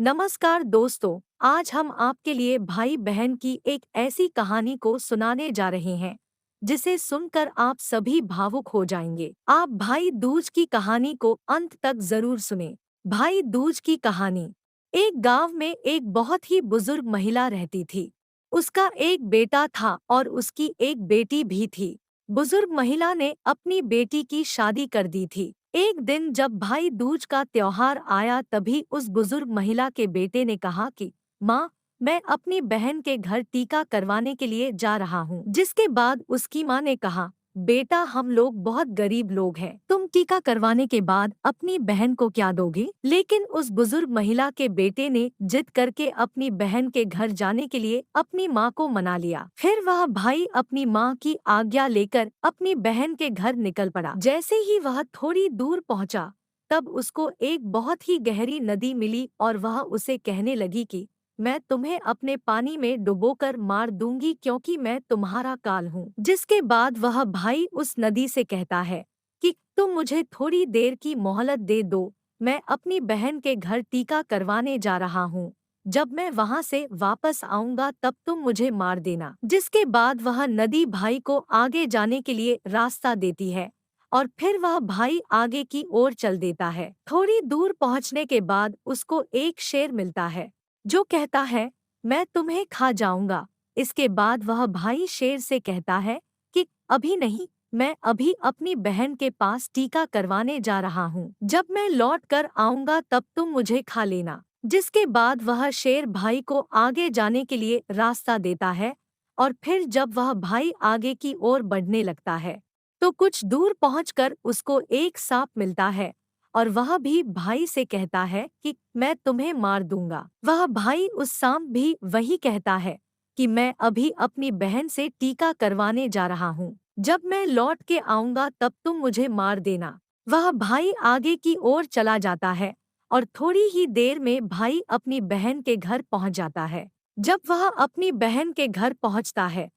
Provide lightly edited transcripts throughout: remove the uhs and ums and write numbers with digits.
नमस्कार दोस्तों, आज हम आपके लिए भाई बहन की एक ऐसी कहानी को सुनाने जा रहे हैं जिसे सुनकर आप सभी भावुक हो जाएंगे। आप भाई दूज की कहानी को अंत तक जरूर सुने। भाई दूज की कहानी। एक गांव में एक बहुत ही बुजुर्ग महिला रहती थी। उसका एक बेटा था और उसकी एक बेटी भी थी। बुजुर्ग महिला ने अपनी बेटी की शादी कर दी थी। एक दिन जब भाई दूज का त्योहार आया तभी उस बुजुर्ग महिला के बेटे ने कहा कि माँ, मैं अपनी बहन के घर टीका करवाने के लिए जा रहा हूँ। जिसके बाद उसकी माँ ने कहा, बेटा हम लोग बहुत गरीब लोग हैं, तुम टीका करवाने के बाद अपनी बहन को क्या दोगे? लेकिन उस बुजुर्ग महिला के बेटे ने जिद करके अपनी बहन के घर जाने के लिए अपनी माँ को मना लिया। फिर वह भाई अपनी माँ की आज्ञा लेकर अपनी बहन के घर निकल पड़ा। जैसे ही वह थोड़ी दूर पहुँचा तब उसको एक बहुत ही गहरी नदी मिली और वह उसे कहने लगी कि मैं तुम्हें अपने पानी में डुबोकर मार दूंगी क्योंकि मैं तुम्हारा काल हूँ। जिसके बाद वह भाई उस नदी से कहता है कि तुम मुझे थोड़ी देर की मोहलत दे दो, मैं अपनी बहन के घर टीका करवाने जा रहा हूँ। जब मैं वहां से वापस आऊंगा तब तुम मुझे मार देना। जिसके बाद वह नदी भाई को आगे जाने के लिए रास्ता देती है और फिर वह भाई आगे की ओर चल देता है। थोड़ी दूर पहुंचने के बाद उसको एक शेर मिलता है जो कहता है, मैं तुम्हें खा जाऊंगा। इसके बाद वह भाई शेर से कहता है कि अभी नहीं, मैं अभी अपनी बहन के पास टीका करवाने जा रहा हूँ। जब मैं लौट कर आऊंगा तब तुम मुझे खा लेना। जिसके बाद वह शेर भाई को आगे जाने के लिए रास्ता देता है और फिर जब वह भाई आगे की ओर बढ़ने लगता है तो कुछ दूर पहुंचकर उसको एक सांप मिलता है और वह भी भाई से कहता है कि मैं तुम्हें मार दूंगा। वह भाई उस सांप भी वही कहता है कि मैं अभी अपनी बहन से टीका करवाने जा रहा हूँ। जब मैं लौट के आऊंगा तब तुम मुझे मार देना। वह भाई आगे की ओर चला जाता है और थोड़ी ही देर में भाई अपनी बहन के घर पहुंच जाता है। जब वह अपनी बहन के घर पहुंचता है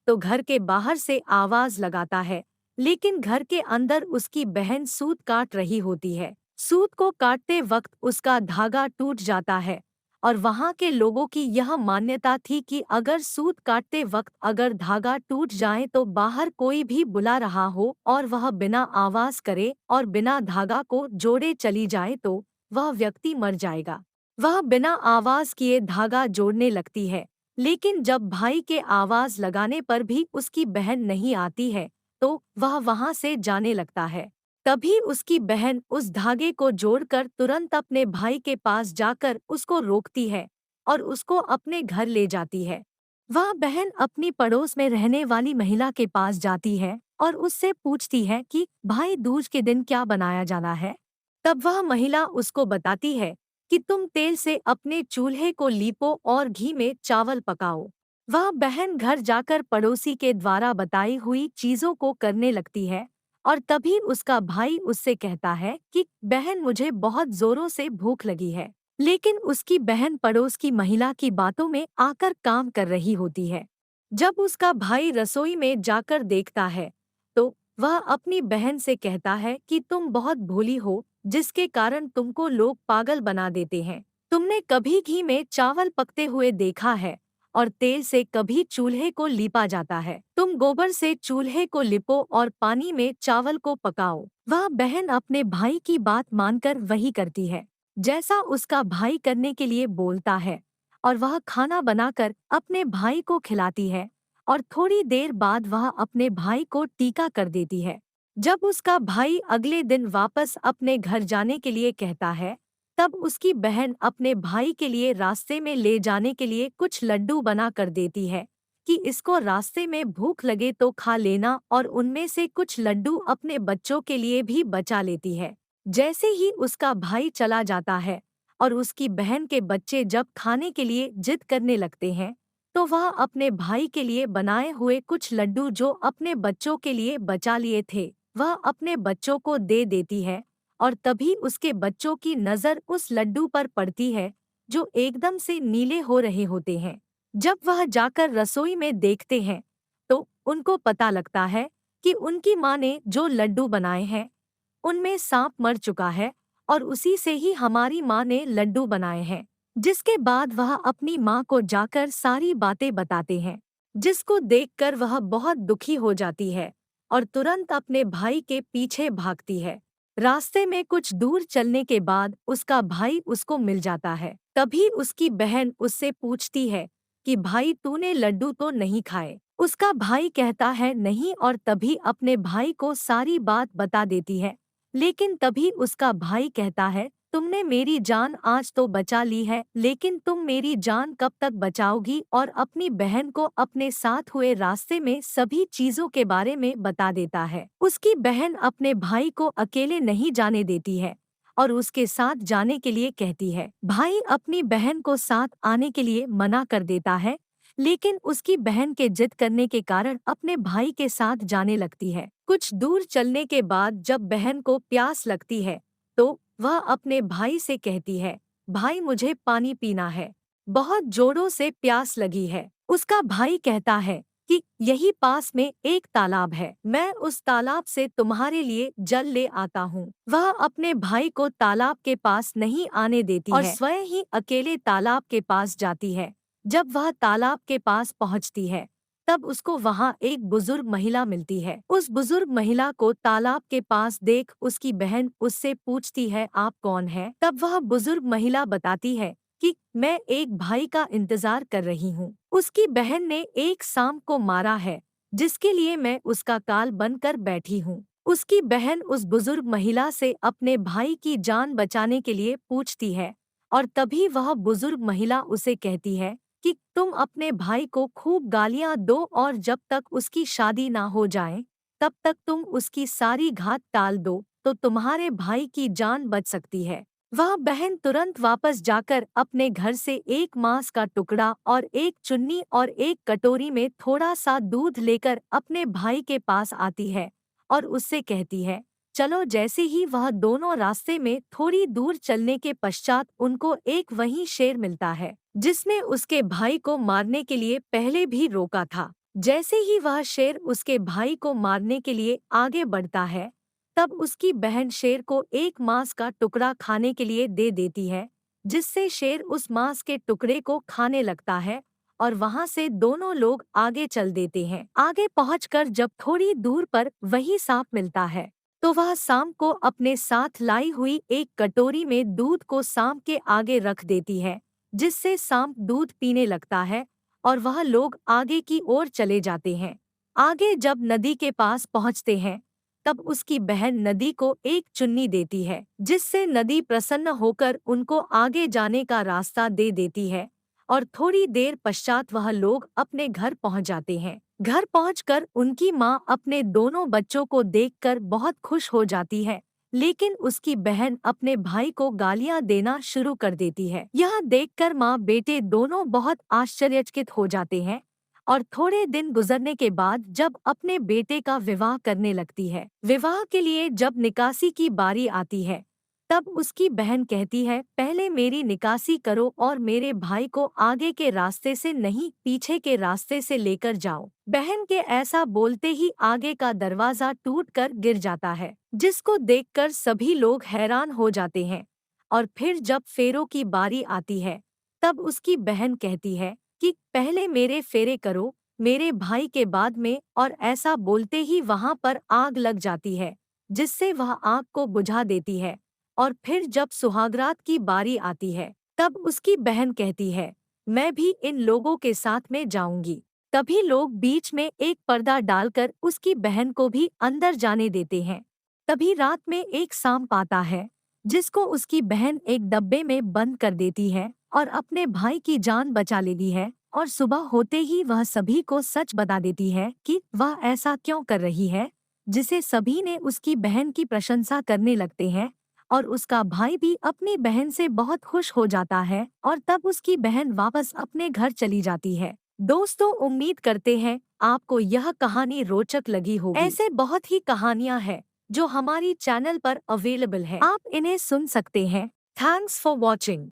तो घर के बाहर से आवाज लगाता है, लेकिन घर के अंदर उसकी बहन सूत काट रही होती है। सूत को काटते वक्त उसका धागा टूट जाता है और वहां के लोगों की यह मान्यता थी कि अगर सूत काटते वक्त अगर धागा टूट जाए तो बाहर कोई भी बुला रहा हो और वह बिना आवाज करे और बिना धागा को जोड़े चली जाए तो वह व्यक्ति मर जाएगा। वह बिना आवाज किए धागा जोड़ने लगती है, लेकिन जब भाई के आवाज लगाने पर भी उसकी बहन नहीं आती है तो वह वहां से जाने लगता है। तभी उसकी बहन उस धागे को जोड़कर तुरंत अपने भाई के पास जाकर उसको रोकती है और उसको अपने घर ले जाती है। वह बहन अपनी पड़ोस में रहने वाली महिला के पास जाती है और उससे पूछती है कि भाई दूज के दिन क्या बनाया जाना है। तब वह महिला उसको बताती है कि तुम तेल से अपने चूल्हे को लीपो और घी में चावल पकाओ। वह बहन घर जाकर पड़ोसी के द्वारा बताई हुई चीजों को करने लगती है और तभी उसका भाई उससे कहता है कि बहन मुझे बहुत जोरों से भूख लगी है। लेकिन उसकी बहन पड़ोस की महिला की बातों में आकर काम कर रही होती है। जब उसका भाई रसोई में जाकर देखता है तो वह अपनी बहन से कहता है कि तुम बहुत भोली हो, जिसके कारण तुमको लोग पागल बना देते हैं। तुमने कभी घी में चावल पकते हुए देखा है और तेल से कभी चूल्हे को लीपा जाता है। तुम गोबर से चूल्हे को लिपो और पानी में चावल को पकाओ। वह बहन अपने भाई की बात मानकर वही करती है जैसा उसका भाई करने के लिए बोलता है और वह खाना बनाकर अपने भाई को खिलाती है और थोड़ी देर बाद वह अपने भाई को टीका कर देती है। जब उसका भाई अगले दिन वापस अपने घर जाने के लिए कहता है तब उसकी बहन अपने भाई के लिए रास्ते में ले जाने के लिए कुछ लड्डू बना कर देती है कि इसको रास्ते में भूख लगे तो खा लेना और उनमें से कुछ लड्डू अपने बच्चों के लिए भी बचा लेती है। जैसे ही उसका भाई चला जाता है और उसकी बहन के बच्चे जब खाने के लिए जिद करने लगते हैं तो वह अपने भाई के लिए बनाए हुए कुछ लड्डू जो अपने बच्चों के लिए बचा लिए थे वह अपने बच्चों को दे देती है और तभी उसके बच्चों की नज़र उस लड्डू पर पड़ती है जो एकदम से नीले हो रहे होते हैं। जब वह जाकर रसोई में देखते हैं तो उनको पता लगता है कि उनकी माँ ने जो लड्डू बनाए हैं उनमें सांप मर चुका है और उसी से ही हमारी माँ ने लड्डू बनाए हैं। जिसके बाद वह अपनी माँ को जाकर सारी बातें बताते हैं, जिसको देखकर वह बहुत दुखी हो जाती है और तुरंत अपने भाई के पीछे भागती है। रास्ते में कुछ दूर चलने के बाद उसका भाई उसको मिल जाता है। तभी उसकी बहन उससे पूछती है कि भाई तूने लड्डू तो नहीं खाए। उसका भाई कहता है नहीं और तभी अपने भाई को सारी बात बता देती है। लेकिन तभी उसका भाई कहता है तुमने मेरी जान आज तो बचा ली है, लेकिन तुम मेरी जान कब तक बचाओगी? और अपनी बहन को अपने साथ हुए रास्ते में सभी चीजों के बारे में बता देता है। उसकी बहन अपने भाई को अकेले नहीं जाने देती है और उसके साथ जाने के लिए कहती है। भाई अपनी बहन को साथ आने के लिए मना कर देता है, लेकिन उसकी बहन के जिद करने के कारण अपने भाई के साथ जाने लगती है। कुछ दूर चलने के बाद जब बहन को प्यास लगती है तो वह अपने भाई से कहती है, भाई मुझे पानी पीना है, बहुत जोरों से प्यास लगी है। उसका भाई कहता है कि यही पास में एक तालाब है, मैं उस तालाब से तुम्हारे लिए जल ले आता हूँ। वह अपने भाई को तालाब के पास नहीं आने देती और स्वयं ही अकेले तालाब के पास जाती है। जब वह तालाब के पास पहुँचती है तब उसको वहाँ एक बुजुर्ग महिला मिलती है। उस बुजुर्ग महिला को तालाब के पास देख उसकी बहन उससे पूछती है आप कौन है? तब वह बुजुर्ग महिला बताती है कि मैं एक भाई का इंतजार कर रही हूँ। उसकी बहन ने एक सांप को मारा है, जिसके लिए मैं उसका काल बनकर बैठी हूँ। उसकी बहन उस बुजुर्ग महिला से अपने भाई की जान बचाने के लिए पूछती है और तभी वह बुजुर्ग महिला उसे कहती है कि तुम अपने भाई को खूब गालियां दो और जब तक उसकी शादी ना हो जाए तब तक तुम उसकी सारी घात टाल दो तो तुम्हारे भाई की जान बच सकती है। वह बहन तुरंत वापस जाकर अपने घर से एक मांस का टुकड़ा और एक चुन्नी और एक कटोरी में थोड़ा सा दूध लेकर अपने भाई के पास आती है और उससे कहती है चलो। जैसे ही वह दोनों रास्ते में थोड़ी दूर चलने के पश्चात उनको एक वहीं शेर मिलता है, जिसने उसके भाई को मारने के लिए पहले भी रोका था। जैसे ही वह शेर उसके भाई को मारने के लिए आगे बढ़ता है तब उसकी बहन शेर को एक मांस का टुकड़ा खाने के लिए दे देती है, जिससे शेर उस मांस के टुकड़े को खाने लगता है और वहां से दोनों लोग आगे चल देते हैं। आगे पहुंचकर जब थोड़ी दूर पर वही सांप मिलता है तो वह सांप को अपने साथ लाई हुई एक कटोरी में दूध को सांप के आगे रख देती है, जिससे सांप दूध पीने लगता है और वह लोग आगे की ओर चले जाते हैं। आगे जब नदी के पास पहुंचते हैं तब उसकी बहन नदी को एक चुन्नी देती है, जिससे नदी प्रसन्न होकर उनको आगे जाने का रास्ता दे देती है और थोड़ी देर पश्चात वह लोग अपने घर पहुंच जाते हैं। घर पहुंचकर उनकी मां अपने दोनों बच्चों को देखकर बहुत खुश हो जाती है, लेकिन उसकी बहन अपने भाई को गालियां देना शुरू कर देती है। यह देखकर मां बेटे दोनों बहुत आश्चर्यचकित हो जाते हैं और थोड़े दिन गुजरने के बाद जब अपने बेटे का विवाह करने लगती है, विवाह के लिए जब निकासी की बारी आती है तब उसकी बहन कहती है पहले मेरी निकासी करो और मेरे भाई को आगे के रास्ते से नहीं पीछे के रास्ते से लेकर जाओ। बहन के ऐसा बोलते ही आगे का दरवाजा टूटकर गिर जाता है, जिसको देखकर सभी लोग हैरान हो जाते हैं। और फिर जब फेरों की बारी आती है तब उसकी बहन कहती है कि पहले मेरे फेरे करो मेरे भाई के बाद में, और ऐसा बोलते ही वहां पर आग लग जाती है, जिससे वह आग को बुझा देती है। और फिर जब सुहागरात की बारी आती है तब उसकी बहन कहती है मैं भी इन लोगों के साथ में जाऊंगी। तभी लोग बीच में एक पर्दा डालकर उसकी बहन को भी अंदर जाने देते हैं। तभी रात में एक सांप आता है, जिसको उसकी बहन एक डब्बे में बंद कर देती है और अपने भाई की जान बचा लेती है। और सुबह होते ही वह सभी को सच बता देती है कि वह ऐसा क्यों कर रही है, जिसे सभी ने उसकी बहन की प्रशंसा करने लगते हैं और उसका भाई भी अपनी बहन से बहुत खुश हो जाता है और तब उसकी बहन वापस अपने घर चली जाती है। दोस्तों, उम्मीद करते हैं आपको यह कहानी रोचक लगी होगी। ऐसे बहुत ही कहानियां हैं जो हमारी चैनल पर अवेलेबल है, आप इन्हें सुन सकते हैं। Thanks for watching.